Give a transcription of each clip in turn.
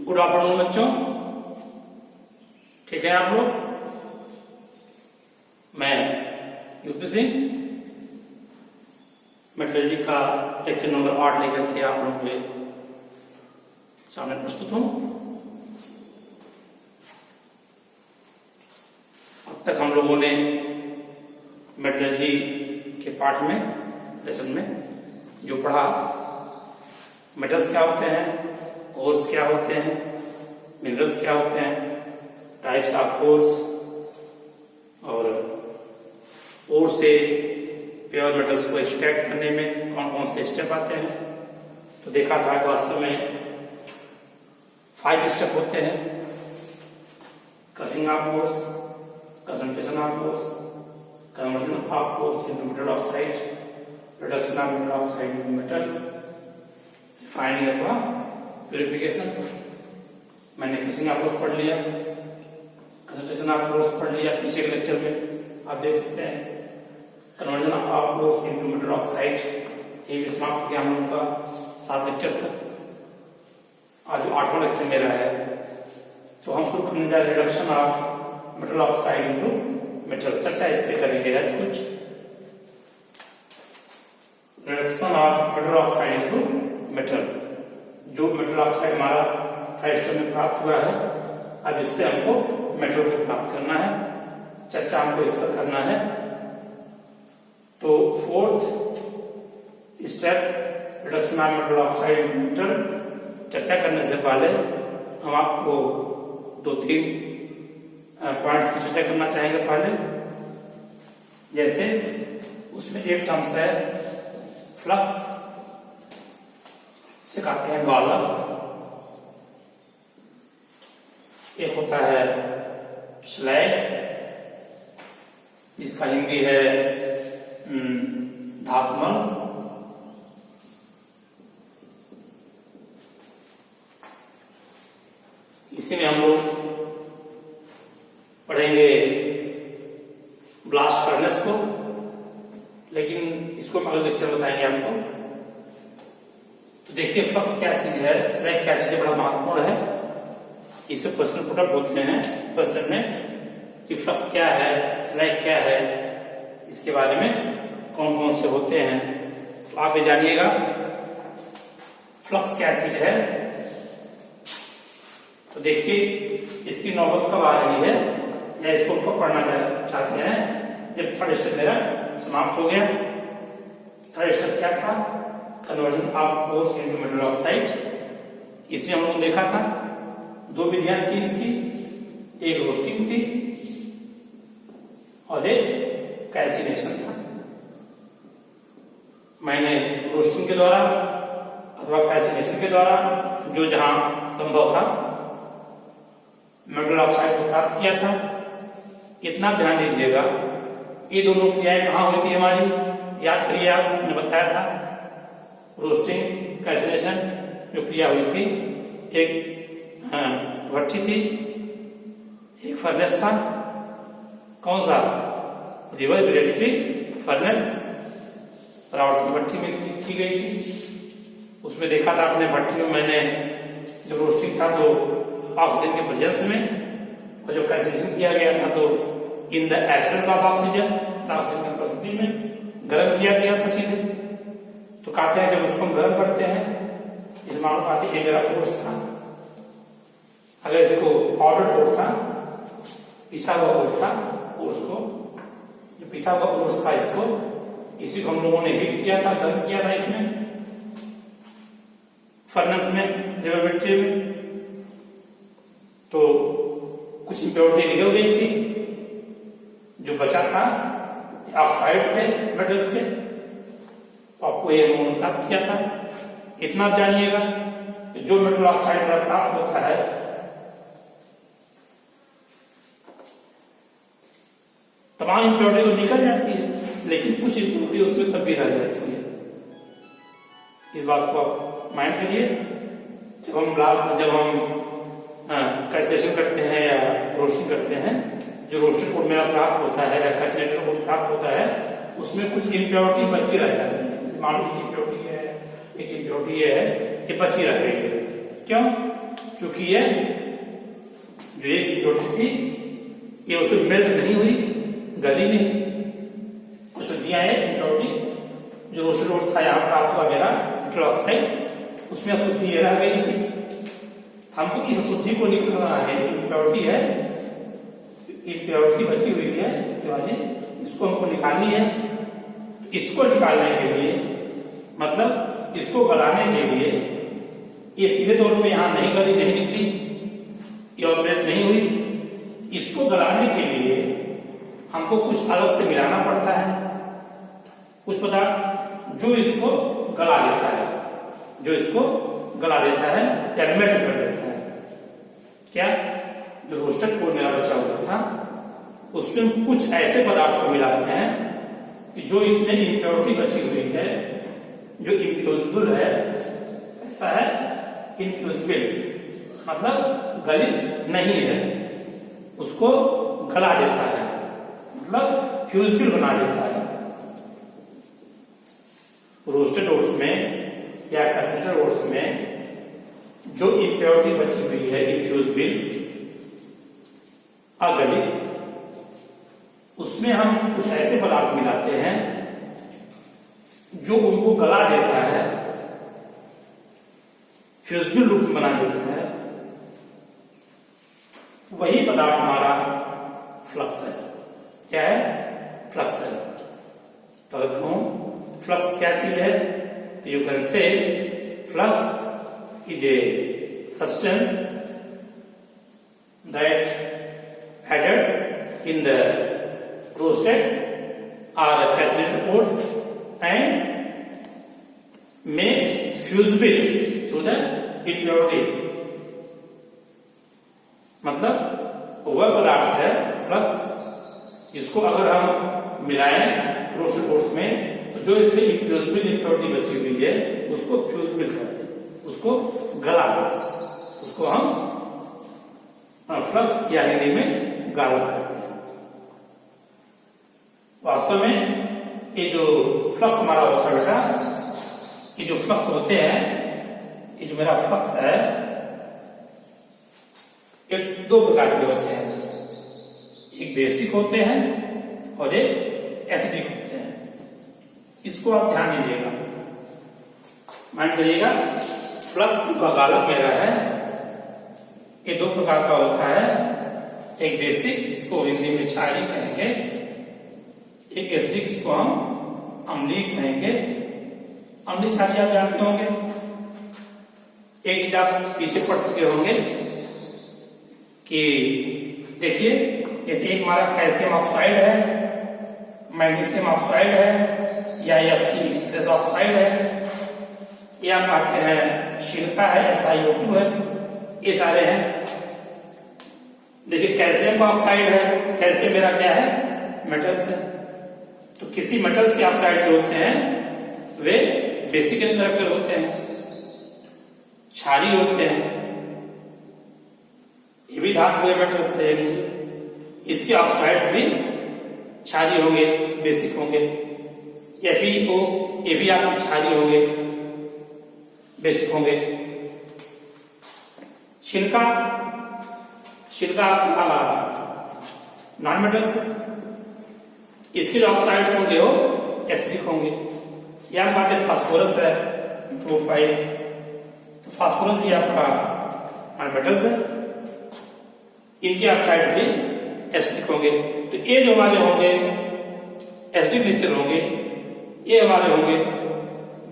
Good afternoon बच्चों, ठीक है आप लोग। मैं यूपी सिंह मेट्रोलॉजी का लेक्चर नंबर 8 लेकर के आप लोगों के सामने प्रस्तुत हूं। अब तक हम लोगों ने मेट्रोलॉजी के पार्ट में लेसन में जो पढ़ा, मेटल्स क्या होते हैं, कोर्स क्या होते हैं, मिनरल्स क्या होते हैं, टाइप्स ऑफ कोर्स, और ओर से प्योर मेटल्स को एक्सट्रैक्ट करने में कौन कौन से स्टेप आते हैं। तो देखा था कि वास्तव में 5 स्टेप होते हैं: crushing of course, concentration of course, conversion of course into metal oxide, reduction of metal oxide into metals, refining अथवा प्यूरिफिकेशन। मैंने क्रशिंग ऑफ कोर्स पढ़ लिया, कंसंट्रेशन ऑफ कोर्स पढ़ लिया पीछे के लेक्चर में, आप देख सकते हैं। Conversion of course into metal oxide, ये भी समाप्त किया हम लोगों का 7 लेक्चर तक। आज जो 8वां लेक्चर मेरा है, तो हम शुरू करने जा रहे reduction of metal oxide into metal. चर्चा इस पे करेंगे आज कुछ। Reduction of metal oxide into metal, जो मेटल ऑक्साइड हमारा फर्स्ट स्टेप में प्राप्त हुआ है, अब इससे हमको मेटल को प्राप्त करना है, चर्चा हमको इस पर करना है। तो 4th step reduction of metal oxide into metal चर्चा करने से पहले हम आपको 2-3 पॉइंट्स की चर्चा करना चाहेंगे। पहले जैसे उसमें एक टर्म्स है फ्लक्स, से कहते हैं गालक। एक होता है स्लैग, जिसका हिंदी है धातुमल। इसी में हम लोग पढ़ेंगे ब्लास्ट फर्नेस को, लेकिन इसको हम अगले लेक्चर बताएंगे आपको। तो देखिए फ्लक्स क्या चीज है, स्लैग क्या चीज है, बड़ा महत्वपूर्ण है। इससे क्वेश्चन पुट अप होते हैं क्वेश्चन में कि फ्लक्स क्या है, स्लैग क्या है, इसके बारे में कौन कौन से होते हैं। तो आप ये जानिएगा फ्लक्स क्या चीज है। तो देखिए इसकी नौबत कब आ रही है, या इसको हमको पढ़ना चाहते हैं जब थर्ड स्टेप मेरा समाप्त हो गया। थर्ड स्टेप क्या था? Conversion of course into metal oxide. इसमें हम लोगों ने देखा था 2 विधियां थी इसकी, एक रोस्टिंग थी और एक कैल्सिनेशन था। मैंने रोस्टिंग के द्वारा अथवा कैल्सिनेशन के द्वारा जो जहां संभव था मेटल ऑक्साइड को प्राप्त किया था। इतना ध्यान दीजिएगा, ये दोनों क्रियाएं कहां हुई थी हमारी, याद करिए, आपने बताया था रोस्टिंग कैल्सिनेशन जो क्रिया हुई थी, एक भट्ठी थी, एक फर्नेस था। कौन सा? रिवर्बरेटरी फर्नेस, परावर्तन भट्ठी में की गई थी। उसमें देखा था आपने भट्ठी में, मैंने जो रोस्टिंग था तो ऑक्सीजन के प्रेजेंस में, और जो कैल्सिनेशन किया गया था तो in the absence of oxygen, oxygen की उपस्थिति में गर्म किया गया था सीधे। तो कहते हैं जब उसको हम गर्म करते हैं, इस मामले में ये मेरा कोर्स था। अगर इसको पाउडर कोर्स था, पिसा हुआ कोर्स था, कोर्स को जो पिसा हुआ कोर्स था, इसको इसी को हम लोगों ने हीट किया था, गर्म किया था इसमें फर्नेस में, रिवर्बरेटरी में। तो कुछ इंप्योरिटी निकल गई थी, जो बचा था ऑक्साइड थे मेटल्स के, आपको ये अमोन प्राप्त किया था। इतना आप जानिएगा कि जो मेटल ऑक्साइड प्राप्त होता है, तमाम इंप्योरिटी तो निकल जाती है, लेकिन कुछ इंप्योरिटी उसमें तब भी रह जाती है। इस बात को आप माइंड करिए। जब हम कैल्सिनेशन करते हैं या रोस्टिंग करते हैं, जो रोस्टेड कोड मेरा प्राप्त होता है या कैल्सिनेटेड कोड प्राप्त होता है, उसमें कुछ इंप्योरिटी बची रह जाती है। मान लो एक इंप्योरिटी है, ये बची रह गई है। क्यों? चूंकि ये जो एक इम्प्योरिटी थी ये उसमें मेल्ट नहीं हुई, गली नहीं, अशुद्धियां है इम्प्योरिटी जो रोस्टेड ओट था यहाँ प्राप्त हुआ मेरा मेटल ऑक्साइड, उसमें अशुद्धि ये रह गई थी। हमको इस अशुद्धि को निकालना है, इम्प्योरिटी है, इम्प्योरिटी बची हुई है ये वाली, इसको हमको निकालनी है। इसको निकालने के लिए मतलब इसको गलाने के लिए ये सीधे तौर पे यहाँ नहीं गली, नहीं निकली, ये ऑपरेट नहीं हुई। इसको गलाने के लिए हमको कुछ अलग से मिलाना पड़ता है, कुछ पदार्थ जो इसको गला देता है, जो इसको गला देता है या मेल्ट कर देता है। क्या? जो रोस्टेड कोड मेरा बचा हुआ था उसमें हम कुछ ऐसे पदार्थ को मिलाते हैं कि जो इसमें इम्प्योरिटी बची हुई है, जो इन्फ्यूजिबल है, ऐसा है इन्फ्यूजिबल मतलब गलित नहीं है, उसको गला देता है, मतलब फ्यूजिबल बना देता है। रोस्टेड ओट्स में या कंसंट्रेटेड ओट्स में जो इम्प्योरिटी बची हुई है, इन्फ्यूजिबल, अगलित, उसमें हम कुछ ऐसे पदार्थ मिलाते हैं जो उनको गला देता है, फ्यूजिबल रूप में बना देता है। वही पदार्थ हमारा फ्लक्स है। क्या है? फ्लक्स है। तो अगर कहूं फ्लक्स क्या चीज है, तो you can say flux is a substance that adheres in the roasted or calcinated oats and make fusible to the impurity। मतलब वह पदार्थ है फ्लक्स जिसको अगर हम मिलाएं रोस्टेड ओट्स में तो जो इसमें इम्फ्यूजिबल इम्प्योरिटी बची हुई है उसको फ्यूजिबल कर दे, उसको गला दे, उसको हम फ्लक्स या हिंदी में गालक करते हैं। वास्तव में ये जो फ्लक्स हमारा होता है बेटा, ये जो फ्लक्स होते हैं, ये जो मेरा फ्लक्स है, ये दो प्रकार के होते हैं, एक बेसिक होते हैं और एक एसिडिक होते हैं। इसको आप ध्यान दीजिएगा, मान लीजिएगा फ्लक्स का गालक मेरा है, ये दो प्रकार का होता है, एक बेसिक जिसको हिंदी में क्षारीय कहेंगे, एक एसिडिक जिसको हम अम्लीय कहेंगे। अम्लीय क्षारीय आप जानते होंगे, एक चीज आप पीछे पढ़ चुके होंगे कि देखिए जैसे एक हमारा कैल्शियम ऑक्साइड है, मैग्नीशियम ऑक्साइड है या फेरस ऑक्साइड है, या हम कहते हैं सिलिका है, SiO2 है, ये सारे हैं। देखिए कैल्शियम का ऑक्साइड है, कैल्शियम मेरा क्या है? मेटल्स है। तो किसी मेटल्स के ऑक्साइड जो होते हैं वे बेसिक इन कैरेक्टर होते हैं, क्षारीय होते हैं। ये भी धातु है, मेटल्स है, इसके ऑक्साइड्स भी क्षारीय होंगे, बेसिक होंगे। FeO ये भी आपके क्षारीय होंगे, बेसिक होंगे। सिलिका नॉन मेटल्स है, इसके जो ऑक्साइड्स होंगे वो एसिडिक होंगे। या हम बात फास्फोरस है, 2,5, तो फास्फोरस भी आपका नॉन मेटल्स है, इनके ऑक्साइड्स भी एसिडिक होंगे। तो ये जो हमारे होंगे एसिडिक नेचर होंगे, ये हमारे होंगे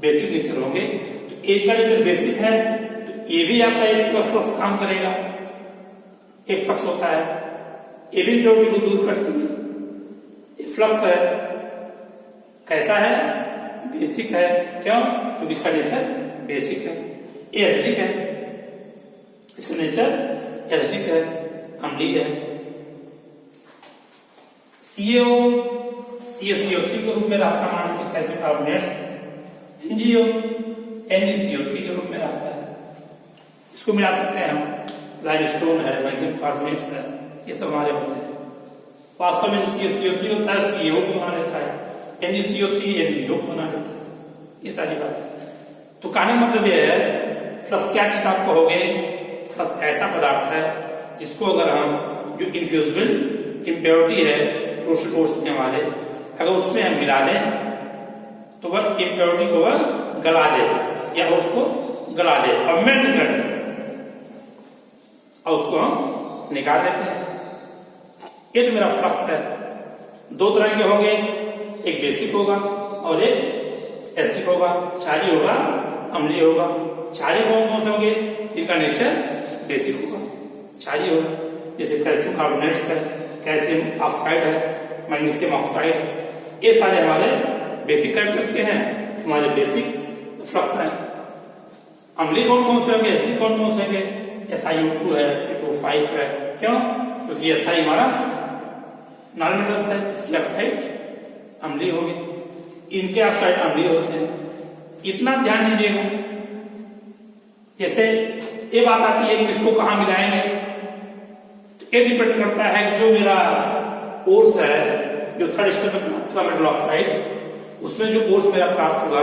बेसिक नेचर होंगे। तो एक का नेचर बेसिक है तो ये भी आपका एक फ्लक्स काम करेगा, एक फ्लक्स होता है, ये भी इम्प्योरिटी को दूर करती है। ये फ्लक्स है, कैसा है? बेसिक है। क्यों? क्योंकि इसका नेचर बेसिक है। ये एसिडिक है, इसका नेचर एसिडिक है, अम्लीय है। CO3 के रूप में रहता है, मान लीजिए कैल्शियम कार्बोनेट। NgO NgCO3 के रूप में रहता है, इसको मिला सकते हैं हम। लाइमस्टोन है, मैग्नीशियम कार्बोनेट है, ये सब हमारे होते हैं। वास्तव में CO3 होता है, CO को बना लेता है, NgCO3 NgO को बना लेता है। ये सारी बात है। तो कहने का मतलब ये है फ्लक्स क्या चीज आप कहोगे? फ्लक्स ऐसा पदार्थ है जिसको अगर हम जो इनफ्यूजिबल इम्प्योरिटी है रोस्टेड ओट्स के हमारे, अगर उसमें हम मिला दें तो वह इम्प्योरिटी को वह गला दे या उसको गला दे और मेल्ट कर दे और उसको हम निकाल लेते हैं। ये तो मेरा फ्लक्स है। दो तरह के होंगे, एक बेसिक होगा और एक एसिडिक होगा, क्षारीय होगा, अम्लीय होगा। क्षारीय कौन से होंगे? इनका नेचर बेसिक होगा, क्षारीय होगा, जैसे कैल्शियम कार्बोनेट्स है, कैल्शियम ऑक्साइड है, मैग्नीशियम ऑक्साइड है, ये सारे हमारे बेसिक कैरेक्टर्स के हैं, हमारे बेसिक फ्लक्स है। अम्लीय कौन से होंगे? एसिडिक कौन से होंगे? SiO2 है, H2O5 है। क्यों? क्योंकि SI हमारा नॉन मेटल्स है, इसकी ऑक्साइड अम्लीय होगी, इनके ऑक्साइड अम्लीय होते हैं। इतना ध्यान दीजिएगा। जैसे ये बात आती है किसको कहां मिलाएंगे, तो ये डिपेंड करता है कि जो मेरा ओर्स है, जो थर्ड स्टेप में प्राप्त हुआ मेटल ऑक्साइड, उसमें जो ओर्स मेरा प्राप्त हुआ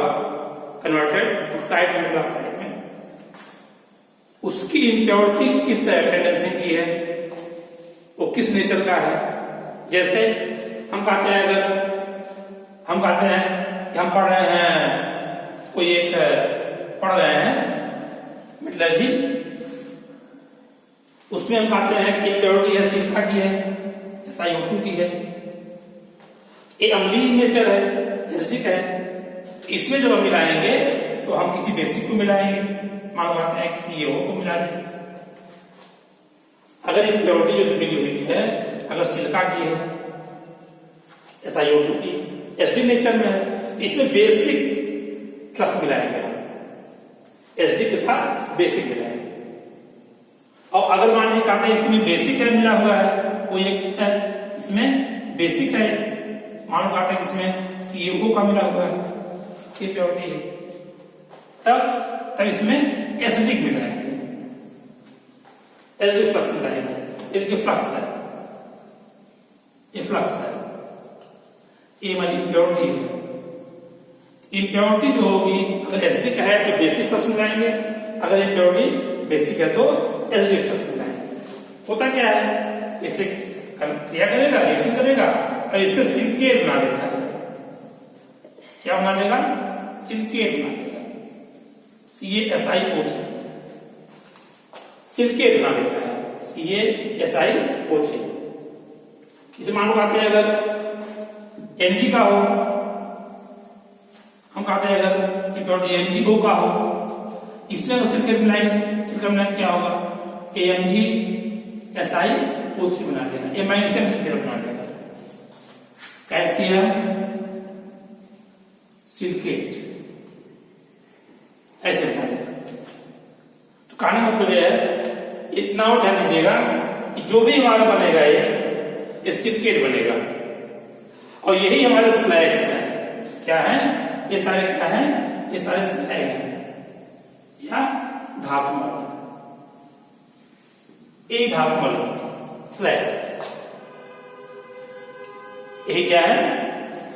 कन्वर्टेड ऑक्साइड में मेटल ऑक्साइड में, उसकी इम्प्योरिटी किस टेंडेंसी की है, वो किस नेचर का है। जैसे हम कहते हैं, अगर हम कहते हैं कि हम पढ़ रहे हैं, कोई एक पढ़ रहे हैं मेटलर्जी, उसमें हम कहते हैं कि इम्प्योरिटी है सिलिका की है, SiO2 की है, ये अम्लीय नेचर है, एसिडिक है। इसमें जब हम मिलाएंगे तो हम किसी बेसिक को मिलाएंगे, मान लेते हैं कि CaO को मिला दें। अगर इम्प्योरिटी जो मिली हुई है अगर सिलिका की है, SiO2 की, एसिडिक नेचर में है, तो इसमें बेसिक फ्लक्स मिलाएंगे हम, एसिडिक के साथ बेसिक मिलाएंगे। और अगर मान लीजिए कहते हैं इसमें बेसिक है मिला हुआ है, कोई एक है इसमें बेसिक है, मान लो कहते हैं इसमें CaO का मिला हुआ है, इम्प्योरिटी है, तब इसमें एसिडिक मिलाएंगे, एसिडिक फ्लक्स मिलाएंगे। ये देखिए फ्लक्स है, ये फ्लक्स है, ये हमारी इम्प्योरिटी है। इम्प्योरिटी जो होगी अगर एसिडिक है तो बेसिक फ्लक्स मिलाएंगे, अगर इम्प्योरिटी बेसिक है तो एसिडिक फ्लक्स मिलाएंगे। होता क्या है, इससे क्रिया करेगा, रिएक्शन करेगा और इसके सिलिकेट बना देता है। क्या बना देगा? सिलिकेट बना देगा, CaSiO3 सिलिकेट बना देता है, CaSiO3। इसे मान लो कहते हैं अगर Mg का हो, हम कहते हैं अगर इम्प्योरिटी MgO का हो, इसमें अगर सिलिकेट मिलाएंगे, सिलिकेट मिलाएंगे क्या होगा? AMgSiO3 बना देगा, ये मैग्नीशियम सिलिकेट बना देगा, कैल्शियम सिलिकेट ऐसे बना देगा। तो कहने का मतलब यह है, इतना और ध्यान दीजिएगा कि जो भी हमारा बनेगा ये सिलिकेट बनेगा, और यही हमारे स्लैग्स हैं। क्या है ये सारे? क्या है ये सारे? स्लैग हैं या धातुमल, एक धातुमल स्लैग, यही क्या है?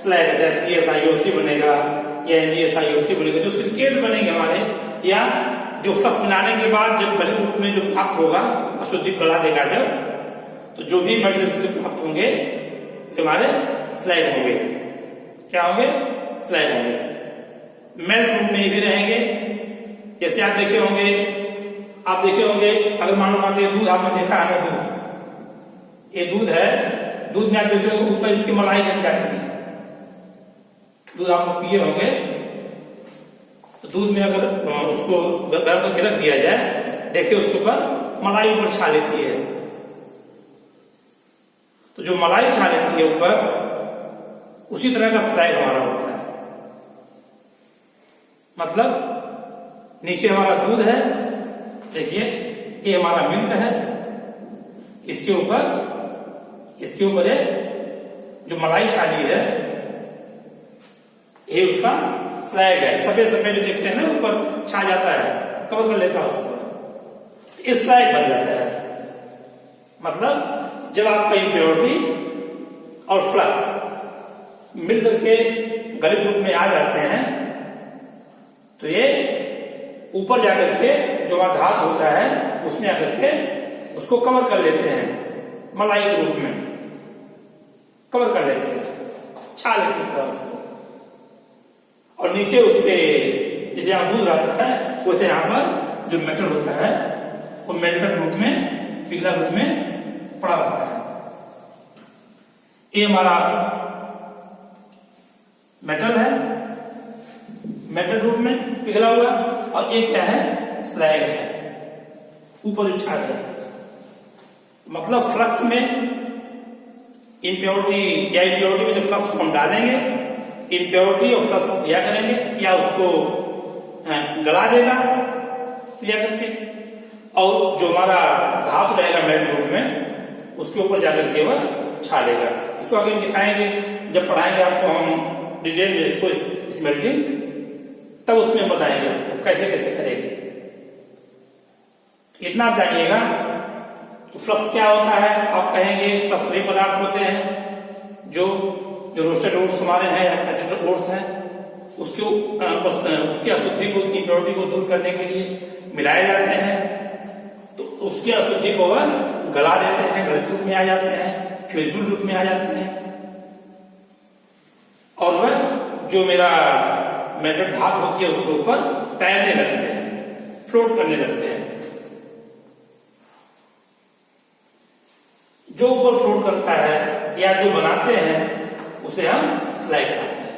स्लैग। जैसे CaSiO3 बनेगा या MgSiO3 बनेगा, जो सिलिकेट बनेंगे हमारे, या जो फ्लक्स मिलाने के बाद जब गलित रूप में जो प्राप्त होगा, अशुद्धि गला देगा जब, तो जो भी मेटल्स प्राप्त होंगे हमारे स्लैग होंगे। क्या होंगे? स्लैग होंगे। मेल्ट रूप में भी रहेंगे। जैसे आप देखे होंगे अगर मान लो बात दूध आपने देखा है, दूध, ये दूध है, दूध में आप देखे होंगे ऊपर इसकी मलाई जम जाती है। दूध आप पिए होंगे तो दूध में अगर उसको गर्म करके रख दिया जाए, देखिए उसके ऊपर मलाई ऊपर छा लेती है। तो जो मलाई छा लेती है ऊपर, उसी तरह का स्लैग हमारा होता है। मतलब नीचे हमारा दूध है, देखिए ये हमारा मिल्क है, इसके ऊपर है जो मलाई छाली है, ये उसका स्लैग है। सफेद सफेद जो देखते हैं ना ऊपर छा जाता है, कवर कर लेता है उसको, इस स्लैग बन जाता है। मतलब जब आपका इम्प्योरिटी और फ्लक्स मिलकर के गलित रूप में आ जाते हैं, तो ये ऊपर जाकर के जो धातु होता है उसमें आकर के उसको कवर कर लेते हैं, मलाई के रूप में कवर कर लेते हैं, छा लेते हैं उसको, और नीचे उसके जैसे यहाँ दूध रहता है वैसे यहाँ पर जो मेटल होता है वो मेल्टेड रूप में, पिघला रूप में पड़ा रहता है। ये हमारा मेटल है, मेटल रूप में पिघला हुआ, और एक क्या है, स्लैग है, ऊपर उछाल है। मतलब फ्लक्स में इम्प्योरिटी या इम्प्योरिटी में जब फ्लक्स को हम डालेंगे, इम्प्योरिटी और फ्लक्स क्रिया करेंगे या उसको गला देगा क्रिया करके, और जो हमारा धातु रहेगा मेल्ट रूप में उसके ऊपर जाकर के वह छा लेगा। इसको आगे दिखाएंगे जब पढ़ाएंगे आपको हम डिटेल में इसको, इस मेल्टिंग, तब उसमें बताएंगे आपको कैसे कैसे करेंगे। इतना आप जानिएगा। तो फ्लक्स क्या होता है, आप कहेंगे फ्लक्स वे पदार्थ होते हैं जो रोस्टेड ओट्स हमारे हैं या एसिड ओट्स हैं, उसकी अशुद्धि को, इम्प्योरिटी को दूर करने के लिए मिलाए जाते हैं, तो उसकी अशुद्धि को वह गला देते हैं, गलित रूप में आ जाते हैं, फ्यूजिबल रूप में आ जाते हैं, और वह जो मेरा मेल्टेड धातु होती है उसके ऊपर तैरने लगते हैं, फ्लोट करने लगते हैं। जो ऊपर फ्लोट करता है या जो बनाते हैं उसे हम स्लैग कहते हैं।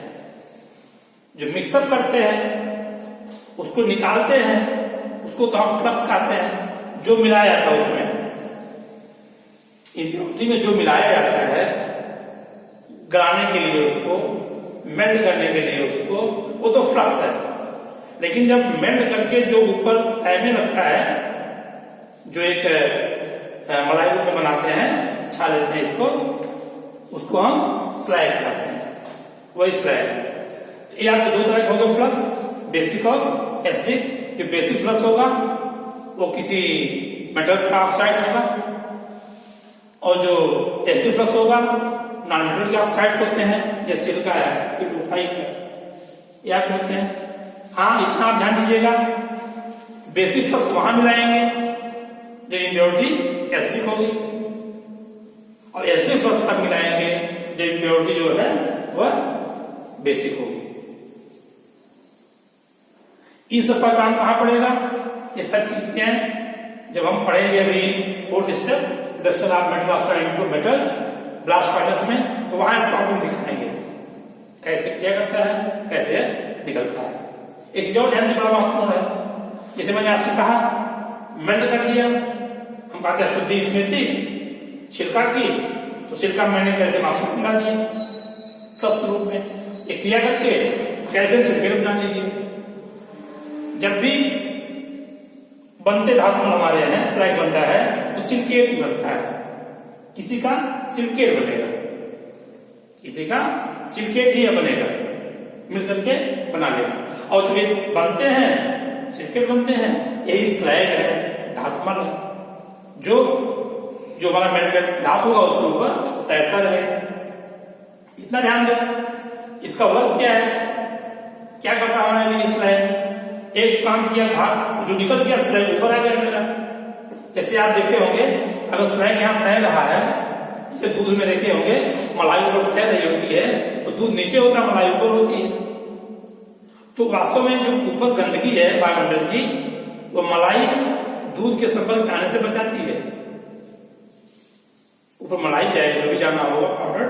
जो मिक्सअप करते हैं उसको निकालते हैं, उसको तो हम फ्लक्स कहते हैं। जो मिलाया जाता है उसमें, इम्प्योरिटी में जो मिलाया जाता है गलाने के लिए, उसको मेल्ट करने के लिए उसको, वो तो फ्लक्स है। लेकिन जब मेल्ट करके जो ऊपर तैरने लगता है, जो एक मलाई रूप में बनाते हैं, छा लेते हैं इसको, उसको हम स्लैग कहते हैं। वही स्लैग है। ये आपके दो तरह के होंगे फ्लक्स, बेसिक और एसिडिक। जो बेसिक फ्लक्स होगा वो किसी मेटल्स का ऑक्साइड होगा, और जो एसिडिक फ्लक्स होगा नॉन मेटल के ऑक्साइड्स होते हैं, जैसे सिलिका है, याद होते हैं। हाँ, इतना आप ध्यान दीजिएगा। बेसिक फ्लक्स वहां मिलाएंगे जब इम्प्योरिटी एसिडिक होगी, और एसिडिक फ्लक्स तब मिलाएंगे जब इम्प्योरिटी जो है वह बेसिक होगी। इस सब का काम कहां पड़ेगा, ये सब चीज क्या है, जब हम पढ़ेंगे अभी fourth step, reduction of metal oxide into metals blast furnace में, तो वहां इसको हम दिखाएंगे कैसे क्या करता है, कैसे निकलता है। एक चीज और ध्यान से बड़ा महत्वपूर्ण है। जैसे मैंने आपसे कहा मेल्ट कर दिया, हम कहते हैं शुद्धि स्मृति सिरका की, तो सिरका मैंने कैल्शियम ऑक्साइड मिला दिया फ्लक्स रूप में, एक क्रिया करके कैल्शियम सल्फेट बना लीजिए। जब भी बनते धातु हमारे हैं, स्लैग बनता है तो सिलिकेट ही बनता है। किसी का सिलिकेट बनेगा, किसी का सिलिकेट ही बनेगा, मिलकर के बना लेगा। और जो ये बनते हैं सिलिकेट बनते हैं, यही स्लैग है, धातुमल है, जो हमारा मेल्टेड धातु होगा उसके ऊपर तैरता रहेगा। इतना ध्यान दो। इसका वर्क क्या है, क्या करता है हमारे लिए स्लैग। एक काम किया, धातु जो निकल गया स्लैग ऊपर आ गया मेरा। जैसे आप देखे होंगे, अगर स्लैग यहाँ तैर रहा है, जैसे दूध में देखे होंगे मलाई ऊपर तैर रही होती है, तो दूध नीचे होता है, मलाई ऊपर होती है। तो वास्तव में जो ऊपर गंदगी है वायुमंडल की, वो मलाई दूध के संपर्क में आने से बचाती है। ऊपर मलाई जाएगी, जो भी जाना होगा पाउडर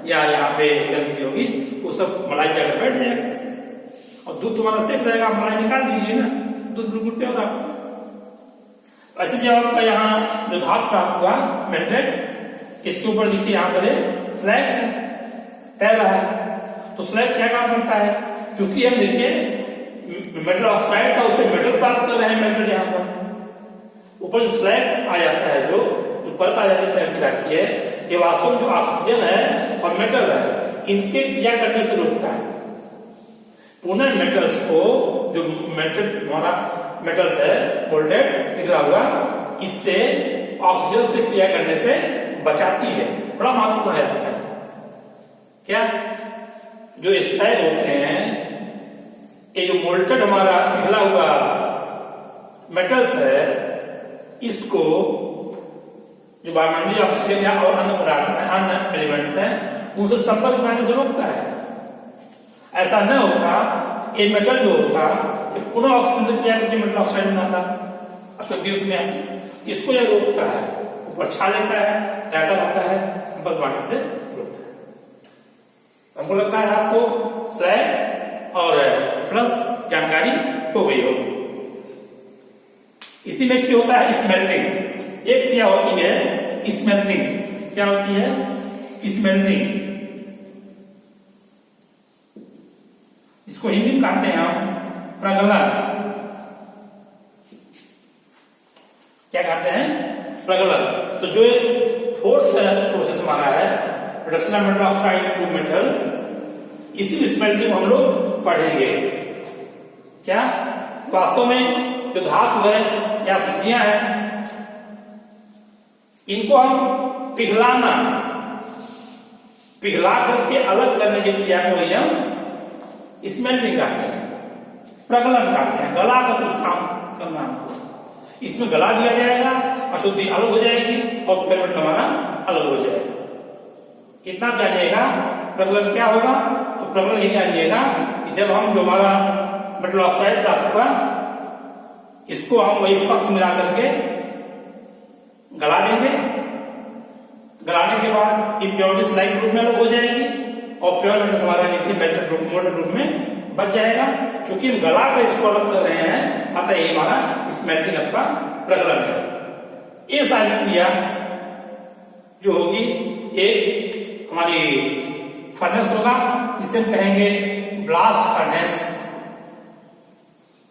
या यहाँ पे गंदगी होगी, वो सब मलाई जाकर बैठ जाएगा ऐसे, और दूध तुम्हारा सेफ रहेगा। मलाई निकाल दीजिए ना, दूध बिल्कुल प्योर आपका। ऐसे जब आपका यहाँ जो धातु प्राप्त हुआ मेल्टेड, इसके ऊपर देखिए यहाँ पर स्लैग तैर रहा है। तो स्लैग क्या काम करता है, चूंकि हम देखिए मेटल ऑक्साइड था, उससे मेटल प्राप्त कर रहे हैं मेल्टेड। यहाँ पर ऊपर जो स्लैग आ जाता है, जो परत आ जाती है, तैरती रहती है, ये वास्तव में जो ऑक्सीजन है और मेटल है, इनके क्रिया करने से रोकता है। पुनः मेटल्स को, जो मेल्टेड हमारा मेटल्स है मोल्टेड पिघला हुआ, इससे ऑक्सीजन से क्रिया करने से बचाती है। बड़ा महत्वपूर्ण है। क्या जो स्लैग होते हैं, ये जो मोल्टेड हमारा पिघला हुआ मेटल्स है, इसको जो वायुमंडलीय ऑक्सीजन या और अन्य पदार्थ हैं, अन्य एलिमेंट्स हैं, उनसे संपर्क बनाने से रोकता है। ऐसा न होता, ये मेटल जो होता ये पुनः ऑक्सीजन से क्या करके मेटल ऑक्साइड बनाता, अशुद्धि उसमें आती, इसको यह रोकता है, ऊपर छा लेता है, ज्यादा रहता है, संपर्क बनाने से रोकता है। हमको लगता है आपको स्लैग और प्लस जानकारी हो गई होगी। इसी में क्या होता है स्मेल्टिंग। एक क्या होती है स्मेल्टिंग, क्या होती है स्मेल्टिंग, इसको हिंदी में कहते हैं हम प्रगलन। क्या कहते हैं प्रगलन। तो जो फोर्थ प्रोसेस हमारा है reduction of metal oxide to metal, इसी स्मेल्टिंग हम लोग पढ़ेंगे। क्या वास्तव में जो धातु है या अशुद्धियां हैं, इनको हम पिघलाना, पिघला करके अलग करने की क्रिया को ही हम स्मेल्टिंग कहते हैं, प्रगलन कहते हैं। गला का कुछ काम करना, इसमें गला दिया जाएगा, अशुद्धि अलग हो जाएगी और फिर मेटल हमारा अलग हो जाएगा। इतना जानिएगा प्रगलन क्या होगा। तो प्रगलन ये जानिएगा कि जब हम जो हमारा मेटल ऑक्साइड प्राप्त हुआ, इसको हम वही फ्लक्स मिला करके गला देंगे। गलाने के बाद इम्प्योरिटी स्लाइड रूप में अलग हो जाएगी और प्योर मेटल हमारा नीचे मेल्टेड रूप मोल्टेड रूप में बच जाएगा। क्योंकि हम गला कर इसको अलग कर रहे हैं, अतः ये हमारा स्मेल्टिंग अथवा प्रगलन है। ये सारी क्रिया जो होगी एक हमारी फर्नेस होगा, जिसे हम कहेंगे ब्लास्ट फर्नेस।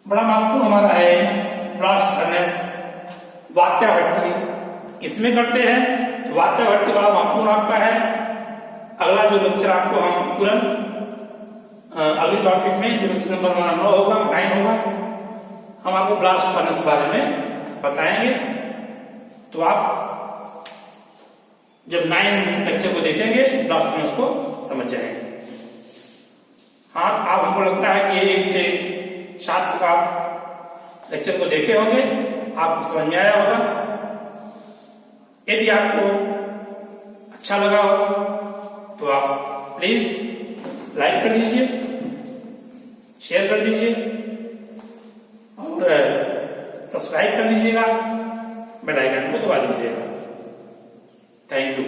बड़ा महत्वपूर्ण हमारा है ब्लास्ट फर्नेस। वात्या भट्टी इसमें करते हैं, तो वात्या भट्टी बड़ा महत्वपूर्ण आपका है। अगला जो लेक्चर आपको हम तुरंत अगले टॉपिक में जो लेक्चर नंबर 9 होगा 9 होगा, हम आपको ब्लास्ट फर्नेस के बारे में बताएंगे। तो आप जब 9 लेक्चर को देखेंगे ब्लास्ट फर्नेस को समझ जाएंगे। हाँ, आप हमको लगता है कि 1 से 7 का लेक्चर को देखे होंगे, आपको समझ में आया होगा। यदि आपको अच्छा लगा हो तो आप प्लीज लाइक कर दीजिए, शेयर कर दीजिए और सब्सक्राइब कर लीजिएगा, बेल आइकन को दबा दीजिएगा। Thank you.